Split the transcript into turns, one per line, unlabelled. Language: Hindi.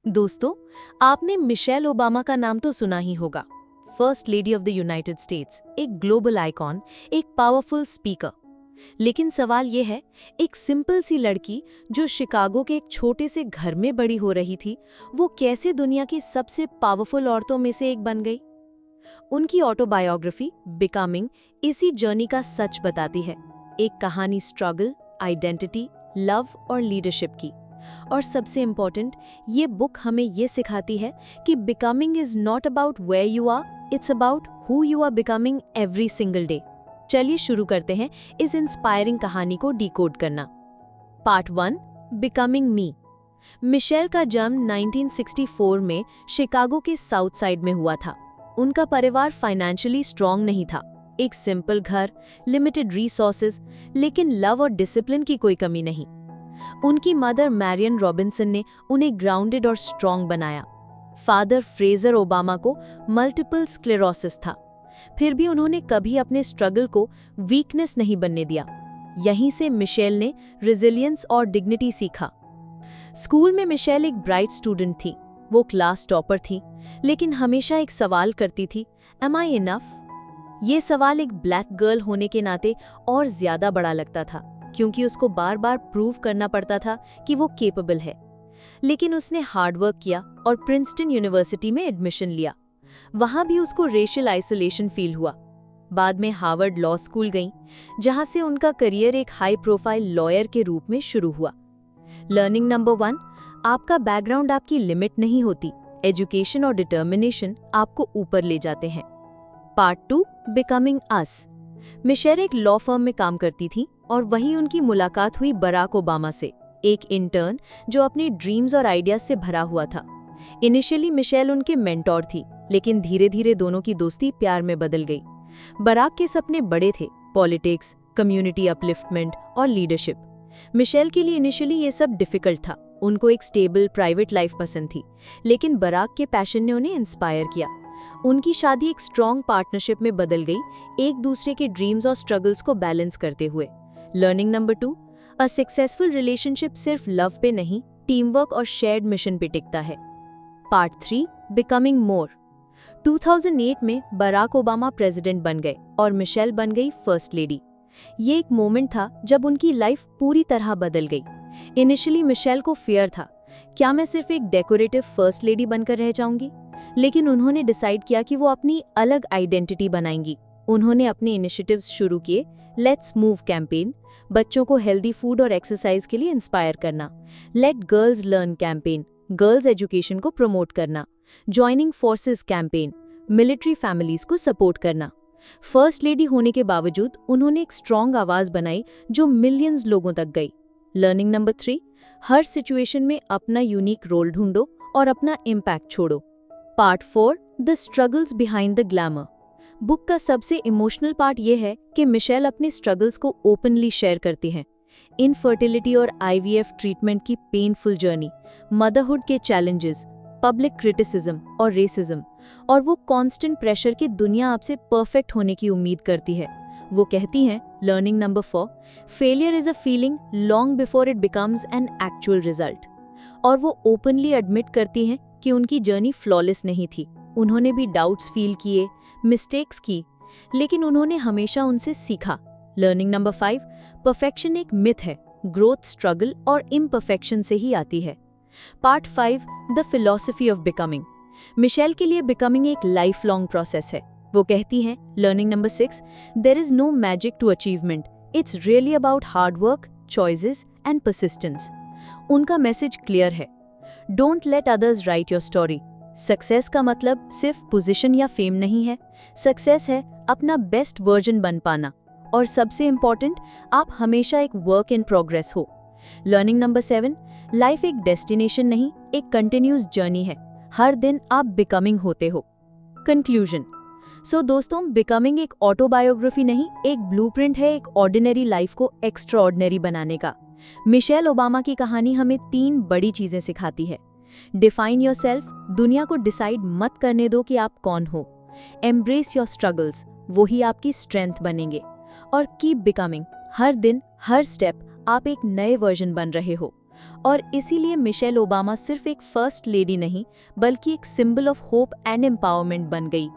दोस्तों, आपने मिशेल ओबामा का नाम तो सुना ही होगा। First lady of the United states, एक ग्लोबल आइकॉन, एक पावरफुल स्पीकर। लेकिन सवाल ये है, एक सिंपल सी लड़की जो शिकागो के एक छोटे से घर में बड़ी हो रही थी, वो कैसे दुनिया की सबसे पावरफुल औरतों में से एक बन गई? उनकी ऑटोबायोग्राफी बिकमिंग इसी जर्नी का सच बताती है। एक कहानी स्ट्रगल, आइडेंटिटी, लव और लीडरशिप की। और सबसे इम्पोर्टेंट, ये बुक हमें ये सिखाती है कि becoming is not about where you are, it's about who you are becoming every single day. चलिए शुरू करते हैं इस इंस्पायरिंग कहानी को डिकोड करना। पार्ट 1, बिकमिंग मी। मिशेल का जन्म 1964 में शिकागो के साउथ साइड में हुआ था। उनका परिवार फाइनेंशियली स्ट्रांग नहीं था। एक सिंपल घर, लिमिटेड रिसोर्सेज, लेकिन लव और डिसिप्लिन की कोई कमी नहीं। उनकी मदर मैरियन रॉबिन्सन ने उन्हें ग्राउंडेड और स्ट्रांग बनाया। फादर फ्रेजर ओबामा को मल्टीपल स्क्लेरोसिस था, फिर भी उन्होंने कभी अपने स्ट्रगल को वीकनेस नहीं बनने दिया। यहीं से मिशेल ने रेजिलियंस और डिग्निटी सीखा। स्कूल में मिशेल एक ब्राइट स्टूडेंट थी। वो क्लास टॉपर थी, लेकिन हमेशा एक सवाल करती थी, एम आई इनफ? ये सवाल एक ब्लैक गर्ल होने के नाते और ज्यादा बड़ा लगता था, क्योंकि उसको बार बार प्रूव करना पड़ता था कि वो केपेबल है। लेकिन उसने हार्डवर्क किया और प्रिंसटन यूनिवर्सिटी में एडमिशन लिया। वहां भी उसको रेशियल आइसोलेशन फील हुआ। बाद में हार्वर्ड लॉ स्कूल गई, जहां से उनका करियर एक हाई प्रोफाइल लॉयर के रूप में शुरू हुआ। लर्निंग नंबर 1, आपका बैकग्राउंड आपकी लिमिट नहीं होती। एजुकेशन और डिटर्मिनेशन आपको ऊपर ले जाते हैं। पार्ट 2, बिकमिंग अस। मिशेल एक लॉ फर्म में काम करती थी और वहीं उनकी मुलाकात हुई बराक ओबामा से, एक इंटर्न जो अपने ड्रीम्स और आइडियाज से भरा हुआ था। इनिशियली मिशेल उनके मेंटोर थी, लेकिन धीरे धीरे दोनों की दोस्ती प्यार में बदल गई। बराक के सपने बड़े थे, पॉलिटिक्स, कम्युनिटी अपलिफ्टमेंट और लीडरशिप। मिशेल के लिए इनिशियली ये सब डिफिकल्ट था। उनको एक स्टेबल प्राइवेट लाइफ पसंद थी, लेकिन बराक के पैशन ने उन्हें इंस्पायर किया। उनकी शादी एक स्ट्रॉन्ग पार्टनरशिप में बदल गई, एक दूसरे के ड्रीम्स और स्ट्रगल्स को बैलेंस करते हुए। Learning number 2, a successful relationship सिर्फ लव पे नहीं, टीम वर्क और शेयर्ड मिशन पे टिकता है। Part 3, becoming more. 2008 में बराक ओबामा प्रेसिडेंट बन गए और मिशेल बन गई फर्स्ट लेडी। ये एक मोमेंट था जब उनकी लाइफ पूरी तरह बदल गई। इनिशियली मिशेल को फियर था, क्या मैं सिर्फ एक डेकोरेटिव फर्स्ट लेडी बनकर रह जाऊंगी? लेकिन उन्होंने डिसाइड किया कि वो अपनी अलग आइडेंटिटी बनाएंगी। उन्होंने अपने इनिशिएटिव्स शुरू किए, लेट्स मूव कैंपेन, बच्चों को हेल्दी फूड और एक्सरसाइज के लिए इंस्पायर करना, let girls learn campaign, girls education को प्रमोट करना, joining forces campaign, military families को सपोर्ट करना। फर्स्ट लेडी होने के बावजूद उन्होंने एक स्ट्रॉन्ग आवाज बनाई जो मिलियंस लोगों तक गई। लर्निंग नंबर 3, हर सिचुएशन में अपना यूनिक रोल ढूंढो और अपना इम्पैक्ट छोड़ो। Part 4, the struggles behind the glamour. Book का सबसे इमोशनल पार्ट ये है कि मिशेल अपने स्ट्रगल्स को ओपनली शेयर करती हैं। इनफर्टिलिटी और आईवीएफ ट्रीटमेंट की पेनफुल जर्नी, मदरहुड के चैलेंजेस, पब्लिक क्रिटिसिज्म और रेसिज्म, और वो कांस्टेंट प्रेशर कि दुनिया आपसे परफेक्ट होने की उम्मीद करती है। वो कहती हैं, learning number 4, failure is a feeling long before it becomes an actual result. और वो ओपनली एडमिट करती हैं कि उनकी जर्नी फ्लॉलेस नहीं थी। उन्होंने भी डाउट्स फील किए, मिस्टेक्स की, लेकिन उन्होंने हमेशा उनसे सीखा। लर्निंग नंबर 5, परफेक्शन एक मिथ है, ग्रोथ स्ट्रगल और इम्परफेक्शन से ही आती है। Part 5, the philosophy of becoming. Michelle के लिए बिकमिंग एक लाइफ लॉन्ग प्रोसेस है। वो कहती हैं, learning number 6, there is no magic to achievement, it's really about hard work, choices and persistence. उनका मैसेज क्लियर है, don't let others write your story. Success का मतलब सिर्फ पोजीशन या फेम नहीं है। सक्सेस है अपना बेस्ट वर्जन बन पाना, और सबसे इंपॉर्टेंट, आप हमेशा एक वर्क इन प्रोग्रेस हो। लर्निंग नंबर 7, लाइफ एक डेस्टिनेशन नहीं, एक कंटिन्यूस जर्नी है। हर दिन आप बिकमिंग होते हो। कंक्लूजन। सो दोस्तों, बिकमिंग एक ऑटोबायोग्राफी नहीं, एक ब्लूप्रिंट है एक ऑर्डिनरी लाइफ को एक्स्ट्रा ऑर्डिनरी बनाने का। मिशेल ओबामा की कहानी हमें 3 बड़ी चीजें सिखाती है। डिफाइन योरसेल्फ, दुनिया को डिसाइड मत करने दो कि आप कौन हो। एम्ब्रेस योर स्ट्रगल्स, वही आपकी स्ट्रेंथ बनेंगे। और कीप बिकमिंग, हर दिन हर स्टेप आप एक नए वर्जन बन रहे हो। और इसीलिए मिशेल ओबामा सिर्फ एक फर्स्ट लेडी नहीं, बल्कि एक symbol of hope and empowerment बन गई।